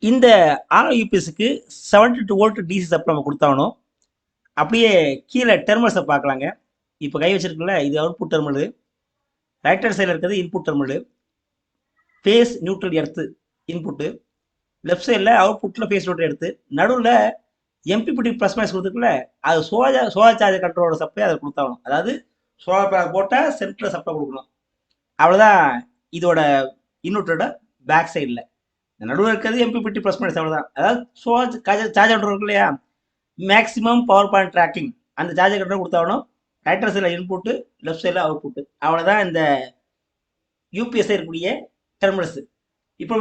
இந்த RO யூபிஎஸ்க்கு 72 volt DC supply நம்ம கொடுத்தாகணும். அப்படியே கீழே டெர்மினல்ஸை பார்க்கலாங்க. இப்போ கை வச்சிருக்குல்ல, இது அவுட்புட் டெர்மினல். ரைட் ஹேண்ட் சைடில் இருக்கிறது input terminal. Face neutral earth input. Left சைடில் அவுட்புட்டில் ஃபேஸ் நியூட்ரல் எடுத்து, நடுவில் எம்பிபிடி ப்ளஸ் மைனஸ் கொடுத்துருக்குல்ல, அது சோலார் சார்ஜர் கண்ட்ரோலோட சப்ளை அதை கொடுத்தாகணும். அதாவது சோலார் பேனல் போட்டால் சென்டரில் சப்ளை கொடுக்கணும். அவ்வளோதான் இதோட இன்வெர்ட்டரோட பேக் சைடில். இந்த நடுவில் இருக்கிறது எம்பிபிடி ப்ளஸ் மைனஸ், அவ்வளோதான். அதாவது சோலார் சார்ஜர் கண்ட்ரோல் இருக்கு இல்லையா, மேக்ஸிமம் பவர் பாயிண்ட் ட்ராக்கிங் அந்த சார்ஜர் கண்ட்ரோல் கொடுத்தாகணும். ரைட் ஹேண்ட் சைடில் இன்புட்டு, லெஃப்ட் சைடில் அவுட்புட்டு. அவ்வளோதான் இந்த யூபிஎஸ் இருக்கக்கூடிய டெர்மினல்ஸ். இப்போ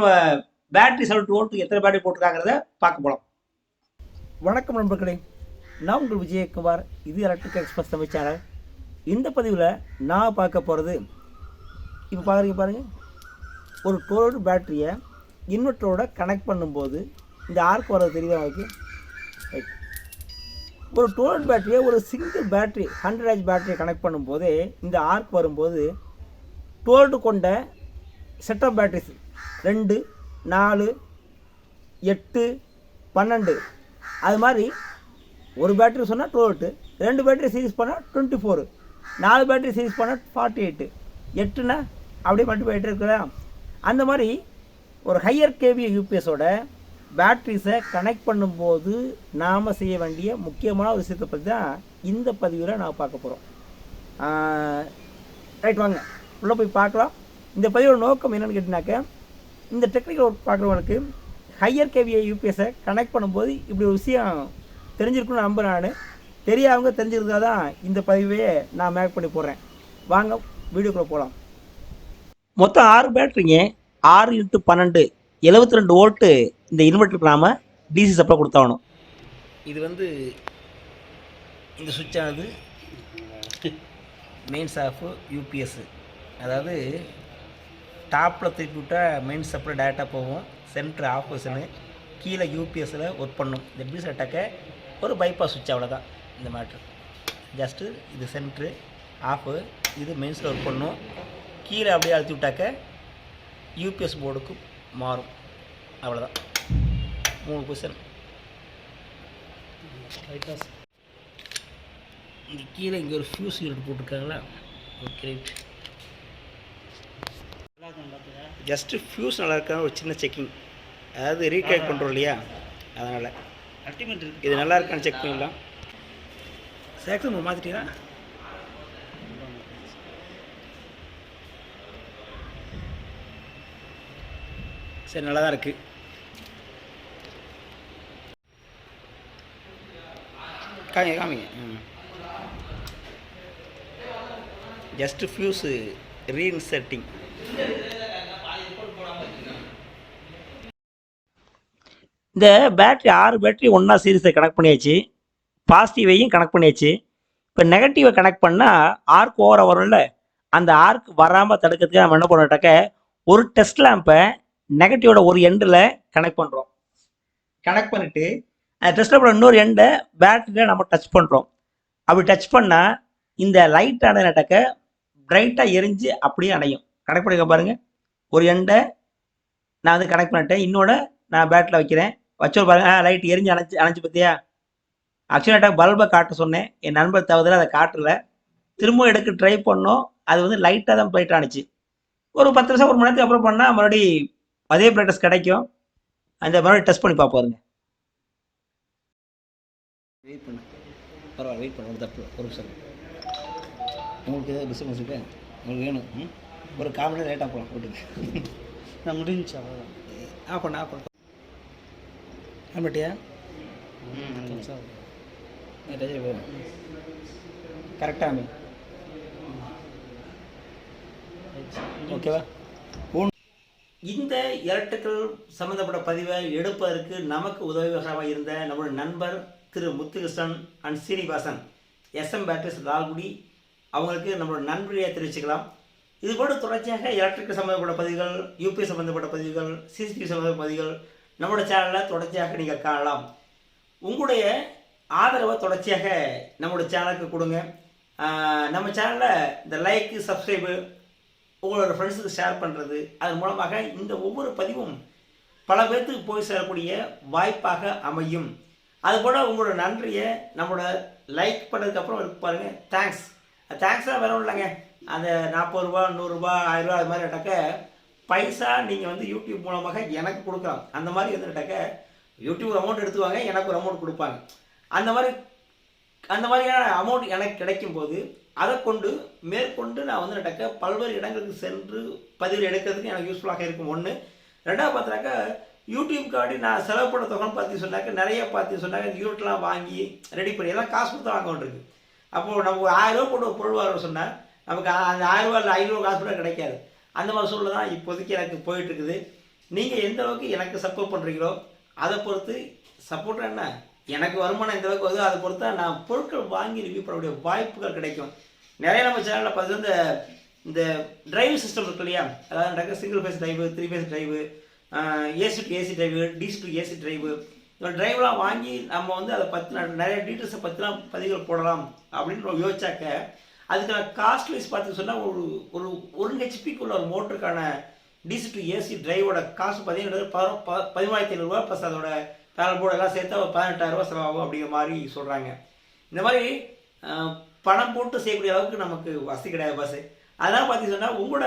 பேட்டரி 72 வோல்ட்டுக்கு எத்தனை பேட்டரி போட்டிருக்காங்கிறத பார்க்க போகலாம். வணக்கம் நண்பர்களே, நான் உங்கள் விஜயகுமார். இது எலக்ட்ரிக் எக்ஸ்பிரஸ் தமிழ் சேனல். இந்த பதிவில் நான் பார்க்க போகிறது, இப்போ பாருங்கள், ஒரு 12 வோல்ட் பேட்டரியை இன்வெர்ட்டரோட கனெக்ட் பண்ணும்போது இந்த ஆர்க் வர்றது தெரியுதா உங்களுக்கு? ஒரு 12 வோல்ட் பேட்டரியை ஒரு சிங்கிள் பேட்டரி 100 ஆஹ் பேட்டரியை கனெக்ட் பண்ணும்போது இந்த ஆர்க் வரும்போது 12 வோல்ட் கொண்ட செட் ஆஃப் பேட்டரிஸ் 2, 4, 8, 12 அது மாதிரி ஒரு பேட்டரி சொன்னால் 12 வோல்ட்டு, 2 பேட்டரி சீரிஸ் பண்ணால் 24, 4 பேட்டரி சீரிஸ் பண்ணால் 48, 8னா அப்படியே மட்டும் போயிட்டு இருக்குதா? அந்த மாதிரி ஒரு ஹையர் கேவி யூபிஎஸோட பேட்ரிஸை கனெக்ட் பண்ணும்போது நாம் செய்ய வேண்டிய முக்கியமான ஒரு விஷயத்தை பற்றி தான் இந்த பதிவில் நான் பார்க்க போகிறோம். ரைட், வாங்க உள்ளே போய் பார்க்கலாம். இந்த பதிவோட நோக்கம் என்னென்னு கேட்டிங்கனாக்க, இந்த டெக்னிக்கல் ஒர்க் பார்க்குறவங்களுக்கு ஹையர் கேவிஐ யூபிஎஸை கனெக்ட் பண்ணும்போது இப்படி ஒரு விஷயம் தெரிஞ்சிருக்குன்னு நம்புகிறேன். நான் தெரியாதவங்க தெரிஞ்சிருந்தா தான் இந்த பதிவே நான் மேக் பண்ணி போடுறேன். வாங்க வீடியோக்குள்ளே போகலாம். மொத்தம் 6 பேட்டரிங்க, 6 × 12 72 வோல்ட்டு இந்த இன்வெர்ட்டருக்கு நாம் டிசி சப்ளை கொடுத்தாகணும். இது இந்த சுவிட்சானது மெயின்ஸ் ஆஃப் யூபிஎஸ். அதாவது டாப்பில் திருப்பி விட்டால் மெயின் சப்ளை டேரெக்டாக போகும், சென்டர் ஆஃப் பொசிஷனு, கீழே யூபிஎஸில் ஒர்க் பண்ணும். இந்த எப்படி செட்டாக்க ஒரு பைபாஸ் சுவிட்ச், அவ்வளோதான் இந்த மேட்ரு. ஜஸ்ட்டு இது சென்ட்ரு ஆஃபு, இது மெயின்ஸில் ஒர்க் பண்ணும். கீழே அப்படியே அழுத்தி விட்டாக்க யூபிஎஸ் போர்டுக்கு மாறும், அவ்வளோதான். 3 பொசிஷன். இங்கே கீழே இங்கே ஒரு ஃபியூஸ் யூனிட் போட்டிருக்காங்களா? ஓகே, ஜஸ்ட்டு ஃபியூஸ் நல்லா இருக்கா ஒரு சின்ன செக்கிங். அதாவது ரீகனெக்ட் பண்ணுறோம் இல்லையா, அதனால் இது நல்லா இருக்கான்னு செக் பண்ணிடலாம். சேக்ஷன் மாற்றிட்டீங்களா? சரி, நல்லா தான் இருக்குது. காமிங்க. Just fuse reinserting. இந்த பேட்ரி 6 பேட்டரி ஒன்றா சீரிஸை கனெக்ட் பண்ணியாச்சு. பாசிட்டிவையும் கனெக்ட் பண்ணியாச்சு. இப்போ நெகட்டிவை கனெக்ட் பண்ணால் ஆர்க் ஓவராக வரும்ல, அந்த ஆர்க் வராமல் தடுக்கிறதுக்கு நம்ம என்ன பண்ணட்டாக்க, ஒரு டெஸ்ட் லேம்பை நெகட்டிவோட ஒரு எண்டில் கனெக்ட் பண்ணுறோம். கனெக்ட் பண்ணிவிட்டு அந்த டெஸ்ட் லேம்போட இன்னொரு எண்டை பேட்டரியில் நம்ம டச் பண்ணுறோம். அப்படி டச் பண்ணால் இந்த லைட் ஆனட்டாக்க பிரைட்டாக எரிஞ்சு அப்படியே அணையும். கனெக்ட் பண்ணிக்க பாருங்கள். ஒரு எண்டை நான் கனெக்ட் பண்ணிட்டேன், இன்னொன்று நான் பேட்டரியில் வைக்கிறேன். வச்சு பாருங்கள், லைட் எரிஞ்சு அணைஞ்சு பார்த்தியா? ஆக்சுவலாக பல்பை காட்ட சொன்னேன், என் நண்பர் தவிர அதை காட்டலை. திரும்ப எடுக்க ட்ரை பண்ணோம், அது லைட்டாக தான் பிரைட் ஆனிச்சு. ஒரு 10 நிமிஷம் 1 மணி நேரத்துக்கு அப்புறம் பண்ணால் மறுபடி அதே பிரைட்னஸ் கிடைக்கும். அந்த மறுபடியும் டெஸ்ட் பண்ணி பார்ப்போங்க. வெயிட் பண்ணு, பரவாயில்ல, வெயிட் பண்ண ஒரு தப்பு, ஒரு நிமிஷம். உங்களுக்கு ஏதாவது டிஸ்டர்பன்ஸ் இருக்கா? உங்களுக்கு வேணும் ஒரு 1/4 மணி நேரம் லேட்டாக போகலாம் போட்டுக்கு. நான் முடிஞ்சா ஆஃப் பண்ண ஆமாட்டியா? கரெக்டாக ஓகேவா? இந்த எலக்ட்ரிக்கல் சம்மந்தப்பட்ட பதிவை எடுப்பதற்கு நமக்கு உதவிகரமாக இருந்த நம்முடைய நண்பர் Thiru Muthukrishnan and Srinivasan SM batteries Lalgudi, அவங்களுக்கு நம்மளோட நன்றியை தெரிவிச்சுக்கலாம். இதுபோல தொடர்ச்சியாக எலக்ட்ரிக்கல் சம்மந்தப்பட்ட பதிவுகள், யூபிஎஸ் சம்மந்தப்பட்ட பதிவுகள், சிசிடிவி சம்மந்தப்பட்ட பதிவுகள் நம்மளோட சேனலில் தொடர்ச்சியாக நீங்கள் காணலாம். உங்களுடைய ஆதரவை தொடர்ச்சியாக நம்மளோட சேனலுக்கு கொடுங்க. நம்ம சேனலில் இந்த லைக்கு, சப்ஸ்கிரைபு, உங்களோட ஃப்ரெண்ட்ஸுக்கு ஷேர் பண்ணுறது, அதன் மூலமாக இந்த ஒவ்வொரு பதிவும் பல பேர்த்துக்கு போய் சேரக்கூடிய வாய்ப்பாக அமையும். அதுபோல் உங்களோட நன்றியை நம்மளோட லைக் பண்ணதுக்கப்புறம் இருக்கு பாருங்கள், தேங்க்ஸ். தேங்க்ஸாக வேற இல்லைங்க, அந்த 40 ரூபா 100 ரூபா 1000 ரூபா அது மாதிரி கேட்டாக்க பைசா நீங்கள் வந்து யூடியூப் மூலமாக எனக்கு கொடுக்கலாம். அந்த மாதிரி வந்து கேட்டாக்க யூடியூப் அமௌண்ட் எடுத்துவாங்க, எனக்கு ஒரு அமௌண்ட் கொடுப்பாங்க. அந்த மாதிரியான அமௌண்ட் எனக்கு கிடைக்கும் போது அதை கொண்டு மேற்கொண்டு நான் வந்து கேட்டாக்க பல்வேறு இடங்களுக்கு சென்று பதிவு எடுக்கிறதுக்கு எனக்கு யூஸ்ஃபுல்லாக இருக்கும். ஒன்று. ரெண்டாவது பார்த்தாக்கா யூடியூப்காண்டி நான் செலவு பண்ண தொகைன்னு பார்த்து சொன்னாக்க நிறைய பார்த்து சொன்னாக்க இந்த யூனிட்லாம் வாங்கி ரெடி பண்ணி எல்லாம் காசு கொடுத்து வாங்க வேண்டியிருக்கு. அப்போது நம்ம 1000 ரூபா போட்டு ஒரு பொருள் வாங்க சொன்னால் நமக்கு அந்த 1000 ரூபா இல்லை 500 காசு கூட கிடைக்காது. அந்த மாதிரி சூழ்நிலை தான் இப்போதைக்கு எனக்கு போயிட்டுருக்குது. நீங்கள் எந்த அளவுக்கு எனக்கு சப்போர்ட் பண்ணுறீங்களோ அதை பொறுத்து சப்போர்ட் என்ன எனக்கு வருமானம் எந்த அளவுக்கு வருதோ அதை பொறுத்தா நான் பொருட்கள் வாங்கி ரிவ்யூ பண்ணக்கூடிய வாய்ப்புகள் கிடைக்கும். நிறைய நம்ம சேனலில் பார்த்தீங்கன்னா இந்த டிரைவ் சிஸ்டம் இருக்கு இல்லையா, அதாவது single phase drive, 3 phase drive, AC to AC drive, DC to AC drive, இந்த டிரைவ்லாம் வாங்கி நம்ம வந்து அதை பற்றின நிறைய டீட்டெயில்ஸை பற்றிலாம் பதிவுகள் போடலாம் அப்படின்னு யோசிச்சாக்க அதுக்கான காஸ்ட் வைஸ் பார்த்து சொன்னால் ஒரு 1 ஹெச்பிக்குள்ள ஒரு மோட்டருக்கான டிசி டு ஏசி டிரைவோட காசு பார்த்தீங்கன்னா 13,500 ரூபா ப்ளஸ் அதோட பேனல் போர்டு எல்லாம் சேர்த்தா ஒரு 18,000 ரூபா செலவாகும் அப்படிங்கிற மாதிரி சொல்கிறாங்க. இந்த மாதிரி பணம் போட்டு செய்யக்கூடிய அளவுக்கு நமக்கு வசதி கிடையாது பாஸ். அதனால் பார்த்து சொன்னால் உங்களோட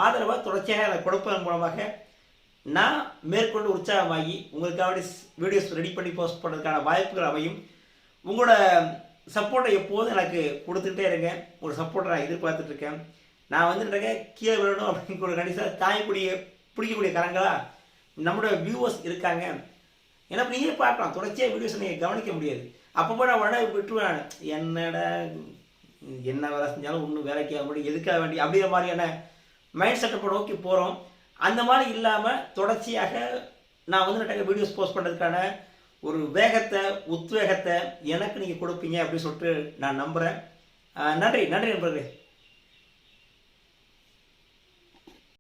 ஆதரவை தொடர்ச்சியாக அதை கொடுப்பதன் மூலமாக நான் மேற்கொண்டு உற்சாகமாகி உங்களுக்காக வீடியோஸ் ரெடி பண்ணி போஸ்ட் பண்ணுறதுக்கான வாய்ப்புகள் அமையும். உங்களோட சப்போர்ட்டை எப்போதும் எனக்கு கொடுத்துக்கிட்டே இருங்க. உங்களோட சப்போர்ட்டை நான் எதிர்பார்த்துட்ருக்கேன். நான் வந்துட்டுருக்க கீழே விழணும் அப்படின்னு ஒரு கண்டிப்பாக பிடிக்கக்கூடிய கரங்களா நம்மளோட வியூவர்ஸ் இருக்காங்க. ஏன்னா நீங்களே பார்க்கலாம், தொடர்ச்சியாக வீடியோஸ் நீங்கள் கவனிக்க முடியாது. அப்போ நான் உடனே விட்டுருவேன், என்னடா என்ன வேலை செஞ்சாலும் ஒன்றும் வேலைக்கு ஆக முடியும், எதுக்காக வேண்டி அப்படிங்கிற மாதிரியான மைண்ட் செட்டப்பை நோக்கி போகிறோம். அந்த மாதிரி இல்லாமல் தொடர்ச்சியாக நான் வந்து வீடியோஸ் போஸ்ட் பண்ணுறதுக்கான ஒரு வேகத்தை உத்வேகத்தை எனக்கு நீங்கள் கொடுப்பீங்க அப்படின்னு சொல்லிட்டு நான் நம்புகிறேன். நன்றி நண்பர்களே.